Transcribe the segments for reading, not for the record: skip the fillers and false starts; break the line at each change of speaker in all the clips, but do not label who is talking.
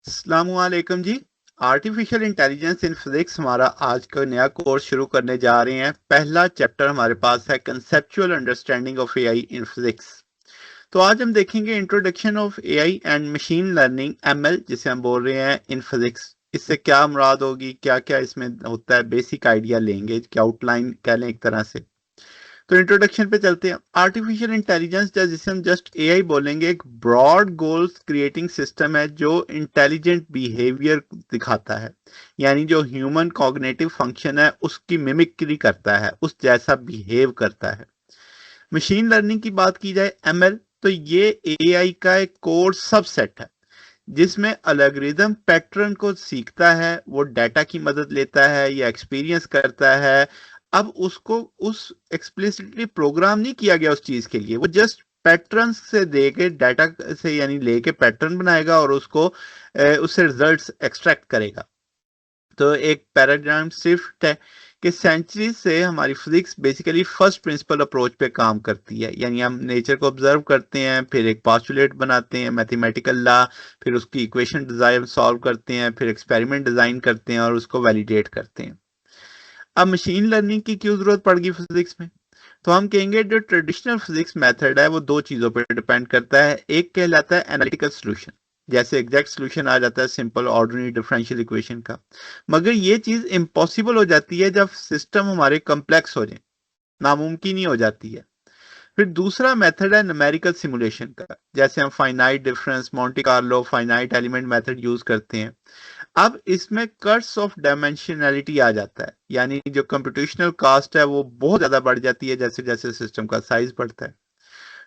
अस्सलामुअलैकुम जी। Artificial intelligence in physics हमारा आज का नया कोर्स शुरू करने जा रहे हैं। पहला चैप्टर हमारे पास है conceptual understanding of AI in physics. तो आज हम देखेंगे introduction of AI and machine learning ML, जिसे हम बोल रहे हैं इन फिजिक्स। इससे क्या मुराद होगी, क्या क्या इसमें होता है, बेसिक आइडिया लेंगे, क्या आउटलाइन कह लें एक तरह से। तो इंट्रोडक्शन पे चलते हैं। आर्टिफिशियल इंटेलिजेंस जिसे हम जस्ट एआई बोलेंगे, एक ब्रॉड गोल्स क्रिएटिंग सिस्टम है जो इंटेलिजेंट बिहेवियर दिखाता है, यानी जो ह्यूमन कॉग्निटिव फंक्शन है उसकी मिमिक्री करता है, उस जैसा बिहेव करता है। मशीन लर्निंग की बात की जाए, एमएल, तो ये एआई का एक कोर सबसेट है जिसमें अलगरिदम पैटर्न को सीखता है, वो डाटा की मदद लेता है या एक्सपीरियंस करता है। अब उसको उस एक्सप्लिसिटली प्रोग्राम नहीं किया गया उस चीज के लिए, वो जस्ट पैटर्न से देके डाटा से यानी लेके पैटर्न बनाएगा और उसको उससे रिजल्ट्स एक्सट्रैक्ट करेगा। तो एक पैराडाइम शिफ्ट है कि सेंचुरी से हमारी physics basically first principle approach पे काम करती है, यानी हम नेचर को ऑब्जर्व करते हैं, फिर एक पोस्टुलेट बनाते हैं मैथमेटिकल लॉ, फिर उसकी इक्वेशन डिजाइन सॉल्व करते हैं, फिर एक्सपेरिमेंट डिजाइन करते हैं और उसको वैलिडेट करते हैं। अब मशीन लर्निंग की क्यों जरूरत पड़ गई फिजिक्स में? तो हम कहेंगे जो ट्रेडिशनल फिजिक्स मेथड है वो दो चीजों पर डिपेंड करता है। एक कहलाता है एनालिटिकल सोल्यूशन, जैसे एग्जैक्ट सोल्यूशन आ जाता है सिंपल ऑर्डिनरी डिफरेंशियल इक्वेशन का। मगर ये चीज इम्पॉसिबल हो जाती है जब सिस्टम हमारे कॉम्प्लेक्स हो जाए, नामुमकिन ही हो जाती है। फिर दूसरा मेथड है न्यूमेरिकल सिमुलेशन का, जैसे हम finite difference, Monte Carlo, finite element method use करते हैं। अब इसमें कर्स ऑफ डायमेंशनैलिटी आ जाता है, यानी जो कंप्यूटेशनल कॉस्ट है वो बहुत ज्यादा बढ़ जाती है जैसे जैसे सिस्टम का साइज बढ़ता है।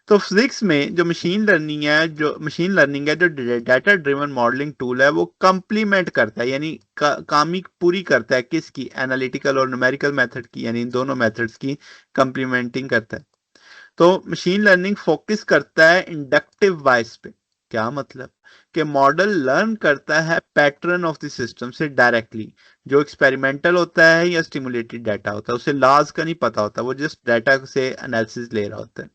तो फिजिक्स में जो मशीन लर्निंग है, जो डाटा ड्रिवन मॉडलिंग टूल है, वो कंप्लीमेंट करता है, यानी कामी पूरी करता है किसकी, एनालिटिकल और न्यूमेरिकल मेथड की, यानी इन दोनों मेथड्स की कंप्लीमेंटिंग करता है। तो मशीन लर्निंग फोकस करता है इंडक्टिव बायस पे। क्या मतलब कि मॉडल लर्न करता है पैटर्न ऑफ द सिस्टम से डायरेक्टली, जो एक्सपेरिमेंटल होता है या स्टिमुलेटेड डाटा होता है, उसे लॉज का नहीं पता होता, वो जस्ट डाटा से एनालिसिस ले रहा होता है।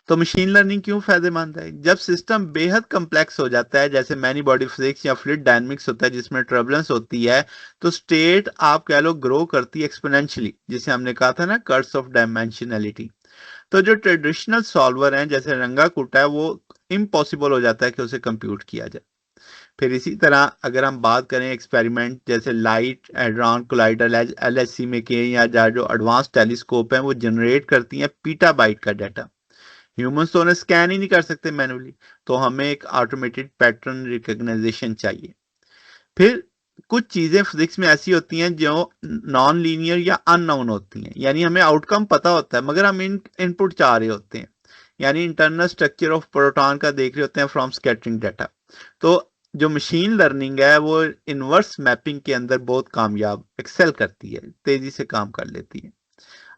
तो मशीन लर्निंग क्यों फायदेमंद है? जब सिस्टम बेहद कम्प्लेक्स हो जाता है, जैसे मैनी बॉडी फिजिक्स या फ्लूइड डायनामिक्स होता है जिसमें टर्बुलेंस होती है, तो स्टेट आप कह लो ग्रो करती है एक्सपोनेंशियली, जिसे हमने कहा था ना, कर्स ऑफ डायमेंशनैलिटी। तो जो ट्रेडिशनल सॉल्वर हैं जैसे रंगा कुटा है, वो इम्पॉसिबल हो जाता है कि उसे कंप्यूट किया जाए। फिर इसी तरह अगर हम बात करें एक्सपेरिमेंट जैसे लाइट एड्रॉन कोलाइडर एलएचसी में के, या जो एडवांस टेलीस्कोप हैं वो जनरेट करती हैं पीटाबाइट का डाटा। ह्यूमंस तो उन्हें स्कैन ही नहीं कर सकते मैनुअली, तो हमें एक ऑटोमेटेड पैटर्न रिकॉग्नाइजेशन चाहिए। फिर कुछ चीजें फिजिक्स में ऐसी होती हैं जो नॉन लीनियर या अननोन होती हैं, यानी हमें आउटकम पता होता है मगर हम इनपुट चाह रहे होते हैं, यानी इंटरनल स्ट्रक्चर ऑफ प्रोटॉन का देख रहे होते हैं फ्रॉम स्कैटरिंग डाटा। तो जो मशीन लर्निंग है वो इनवर्स मैपिंग के अंदर बहुत कामयाब एक्सेल करती है, तेजी से काम कर लेती है।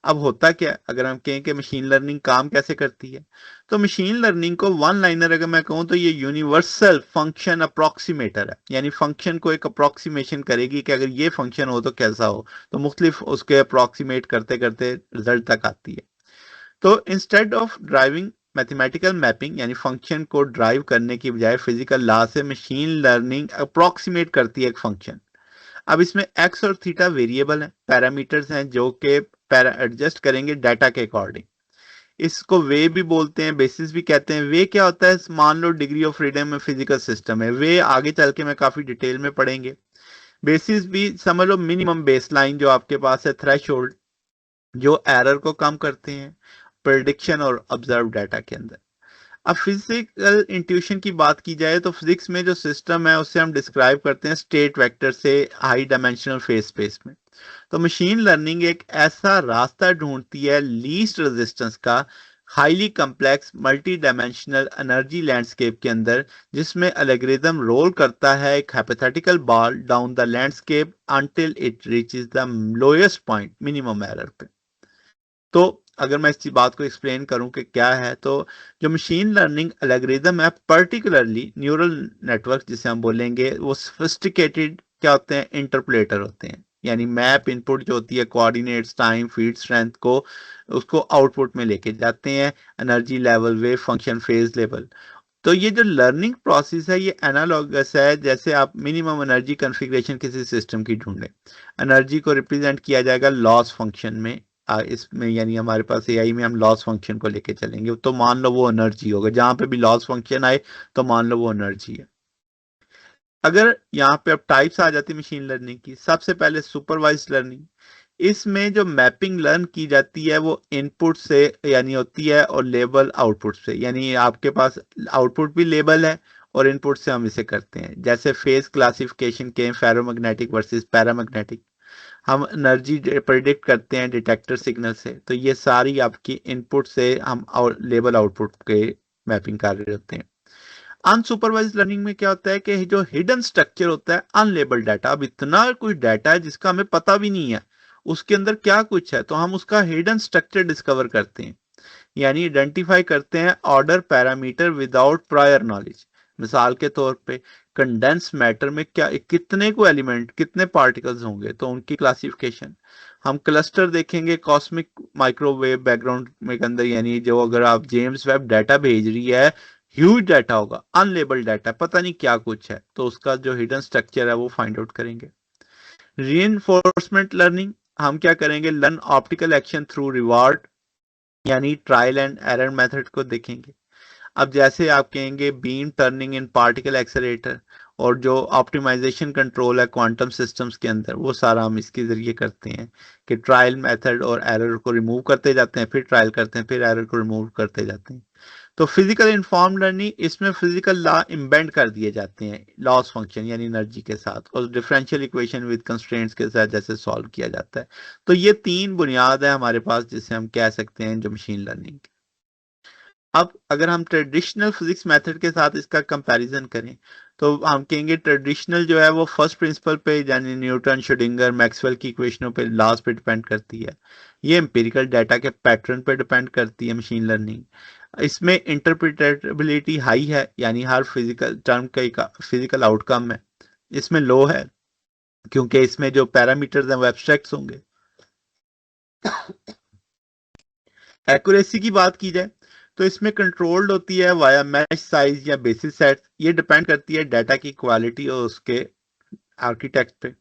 अब होता क्या है, अगर हम कहें कि मशीन लर्निंग काम कैसे करती है, तो मशीन लर्निंग को वन लाइनर अगर मैं कहूं तो ये यूनिवर्सल फंक्शन अप्रोक्सीमेटर है, यानी फंक्शन को एक अप्रोक्सीमेशन करेगी कि अगर ये फंक्शन हो तो कैसा हो, तो मुख्तलिफ उसके अप्रोक्सीमेट करते करते रिजल्ट तक आती है। तो instead of driving mathematical mapping, यानी फंक्शन को ड्राइव करने की बजाय फिजिकल लॉ से मशीन लर्निंग अप्रोक्सीमेट करती है एक फंक्शन। अब इसमें एक्स और थीटा वेरिएबल हैं, पैरामीटर्स हैं जो कि पैरा एडजस्ट करेंगे डाटा के अकॉर्डिंग। इसको वे भी बोलते हैं, बेसिस भी कहते हैं। वे क्या होता है, मान लो डिग्री ऑफ फ्रीडम में फिजिकल सिस्टम है, वे आगे चल के मैं काफी डिटेल में पढ़ेंगे। बेसिस भी समझ लो मिनिमम बेसलाइन जो आपके पास है, थ्रेशोल्ड, जो एरर को कम करते हैं प्रेडिक्शन और ऑब्जर्व डाटा के अंदर। अब फिजिकल इंट्यूशन की बात की जाए तो फिजिक्स में जो सिस्टम है उसे हम डिस्क्राइब करते हैं स्टेट वेक्टर से हाई डायमेंशनल फेस स्पेस में। तो मशीन लर्निंग एक ऐसा रास्ता ढूंढती है लीस्ट रेजिस्टेंस का, highly complex multi dimensional energy landscape के अंदर, जिसमें एल्गोरिथम रोल करता है एक hypothetical ball down the landscape until it reaches the lowest point minimum error पे। तो अगर मैं इस बात को एक्सप्लेन करूं कि क्या है, तो जो मशीन लर्निंग एल्गोरिदम है, पर्टिकुलरली न्यूरल नेटवर्क जिसे हम बोलेंगे, वो सोफिस्टिकेटेड क्या होते हैं, इंटरपोलेटर होते हैं, यानी मैप इनपुट जो होती है कोऑर्डिनेट्स, टाइम, फीड स्ट्रेंथ को, उसको आउटपुट में लेके जाते हैं, energy level, wave function, phase level. तो ये जो लर्निंग प्रोसेस है ये एनालॉगस है, जैसे आप मिनिमम एनर्जी कॉन्फ़िगरेशन किसी सिस्टम की ढूंढें। एनर्जी को रिप्रेजेंट किया जाएगा लॉस फंक्शन में। इसमें यानी हमारे पास एआई में हम लॉस फंक्शन को लेके चलेंगे, तो मान लो वो एनर्जी होगा, जहां पे भी लॉस फंक्शन आए तो मान लो वो एनर्जी है। अगर यहाँ पे अब टाइप्स आ जाती है मशीन लर्निंग की, सबसे पहले सुपरवाइज्ड लर्निंग। इसमें जो मैपिंग लर्न की जाती है वो इनपुट से यानी होती है और लेबल आउटपुट से, यानी आपके पास आउटपुट भी लेबल है और इनपुट से हम इसे करते हैं। जैसे फेज क्लासिफिकेशन के फेरोमैग्नेटिक वर्सेस पैरामैग्नेटिक, हम एनर्जी प्रेडिक्ट करते हैं डिटेक्टर सिग्नल से, तो ये सारी आपकी इनपुट से हम लेबल आउटपुट के मैपिंग कर रहे होते हैं। अनसुपरवाइज्ड लर्निंग में क्या होता है कि जो हिडन स्ट्रक्चर होता है, अनलेबल्ड डाटा, अब इतना कुछ डाटा है जिसका हमें पता भी नहीं है उसके अंदर क्या कुछ है, तो हम उसका हिडन स्ट्रक्चर डिस्कवर करते हैं, यानी आइडेंटिफाई करते हैं order parameter without prior knowledge. मिसाल के तौर पे कंडेंस मैटर में क्या कितने को एलिमेंट कितने पार्टिकल्स होंगे, तो उनकी क्लासिफिकेशन। हम क्लस्टर देखेंगे कॉस्मिक माइक्रोवेव बैकग्राउंड में के अंदर, यानी जो अगर आप जेम्स वेब डाटा भेज रही है, ह्यूज डाटा होगा, अनलेबल्ड डाटा, पता नहीं क्या कुछ है, तो उसका जो हिडन स्ट्रक्चर है वो फाइंड आउट करेंगे। रीइंफोर्समेंट लर्निंग, हम क्या करेंगे, learn optical action through reward, यानी ट्रायल एंड एरर मेथड को देखेंगे। अब जैसे आप कहेंगे बीम टर्निंग इन पार्टिकल एक्सेलरेटर, और जो ऑप्टिमाइजेशन कंट्रोल है क्वांटम सिस्टम्स के अंदर, वो सारा हम इसके जरिए करते हैं कि ट्रायल मेथड और एरर को रिमूव करते जाते हैं, फिर ट्रायल करते हैं, फिर एरर को रिमूव करते जाते हैं। तो फिजिकल इन्फॉर्म लर्निंग, इसमें फिजिकल लॉ इम्बेंड कर दिए जाते हैं लॉस फंक्शन यानी एनर्जी के साथ, और डिफरेंशियल इक्वेशन विद कंस्ट्रेंट्स के साथ जैसे सॉल्व किया जाता है। तो ये तीन बुनियाद है हमारे पास जिसे हम कह सकते हैं जो मशीन लर्निंग। अब अगर हम ट्रेडिशनल फिजिक्स मेथड के साथ इसका कंपैरिजन करें, तो हम कहेंगे ट्रेडिशनल जो है वो फर्स्ट प्रिंसिपल पे यानी न्यूटन, श्रोडिंगर, मैक्सवेल की इक्वेशनों पे, लॉज पे डिपेंड करती है। ये एम्पिरिकल डाटा के पैटर्न पे डिपेंड करती है मशीन लर्निंग। इसमें इंटरप्रिटेबिलिटी हाई है, यानी हर फिजिकल टर्म का एक फिजिकल आउटकम है। इसमें लो है क्योंकि इसमें जो पैरामीटर्स हैं वो एब्स्ट्रैक्ट्स होंगे। एक्यूरेसी की बात की जाए तो इसमें कंट्रोल्ड होती है वाया मैश साइज या बेसिस सेट, ये डिपेंड करती है डाटा की क्वालिटी और उसके आर्किटेक्ट पे।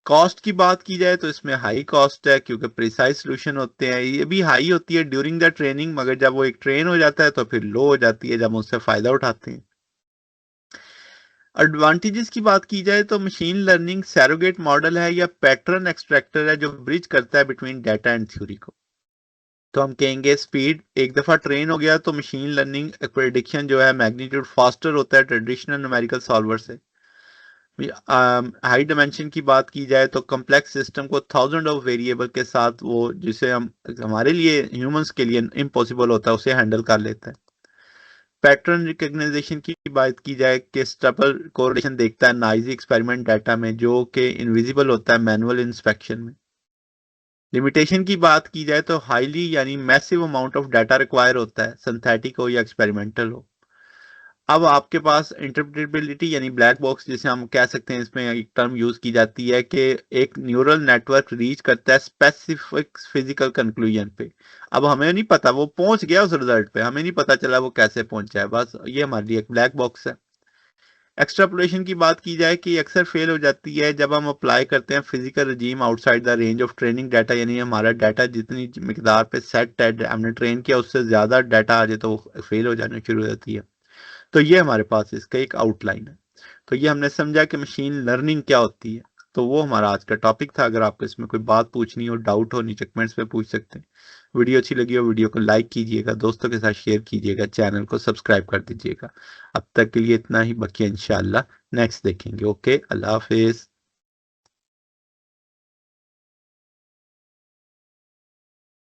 कॉस्ट की बात की जाए तो इसमें हाई कॉस्ट है क्योंकि प्रिसाइज सोल्यूशन होते हैं, ये भी हाई होती है ड्यूरिंग द ट्रेनिंग, मगर जब वो एक ट्रेन हो जाता है तो फिर लो हो जाती है जब उससे फायदा उठाते हैं। एडवांटेजेस की बात की जाए तो मशीन लर्निंग सैरोगेट मॉडल है या पैटर्न एक्सट्रैक्टर है जो ब्रिज करता है बिटवीन डाटा एंड थ्योरी को। तो हम कहेंगे स्पीड, एक दफा ट्रेन हो गया तो मशीन लर्निंग प्रेडिक्शन जो है मैग्नीट्यूड फास्टर होता है ट्रेडिशनल न्यूमेरिकल सॉल्वर से। हाई डायमेंशन की बात की जाए तो कॉम्प्लेक्स सिस्टम को थाउजेंड ऑफ वेरिएबल के साथ, वो जिसे हम हमारे लिए ह्यूमंस के लिए इम्पॉसिबल होता है, उसे हैंडल कर लेता है। पैटर्न रिकग्नाइजेशन की बात की जाए कि स्टबल कोरिलेशन देखता है नॉइजी एक्सपेरिमेंट डाटा में जो कि इनविजिबल होता है मैनुअल इंस्पेक्शन में। लिमिटेशन की बात की जाए तो हाईली यानी massive amount of data require होता है, सिंथेटिक हो या एक्सपेरिमेंटल हो। अब आपके पास इंटरप्रेटेबिलिटी यानी ब्लैक बॉक्स जिसे हम कह सकते हैं, इसमें एक टर्म यूज की जाती है कि एक न्यूरल नेटवर्क रीच करता है स्पेसिफिक फिजिकल कंक्लूजन पे। अब हमें नहीं पता वो पहुंच गया उस रिजल्ट पे, हमें नहीं पता चला वो कैसे पहुंचा है, बस ये हमारे लिए एक ब्लैक बॉक्स है। एक्सट्रापोलेशन की बात की जाए कि अक्सर फेल हो जाती है जब हम अप्लाई करते हैं physical regime outside the range of training data, यानी हमारा डाटा जितनी मिकदार पे सेट है हमने ट्रेन किया उससे ज्यादा डाटा आ जाए तो फेल हो जाने शुरू हो जाती है। तो ये हमारे पास इसका एक आउटलाइन है। तो ये हमने समझा कि मशीन लर्निंग क्या होती है, तो वो हमारा आज का टॉपिक था। अगर आपको इसमें कोई बात पूछनी हो, डाउट हो, नीचे कमेंट्स में पूछ सकते हैं। वीडियो अच्छी लगी हो वीडियो को लाइक कीजिएगा, दोस्तों के साथ शेयर कीजिएगा, चैनल को सब्सक्राइब कर दीजिएगा। अब तक के लिए इतना ही, बाकी इंशाल्लाह नेक्स्ट देखेंगे। ओके, अल्लाह हाफिज।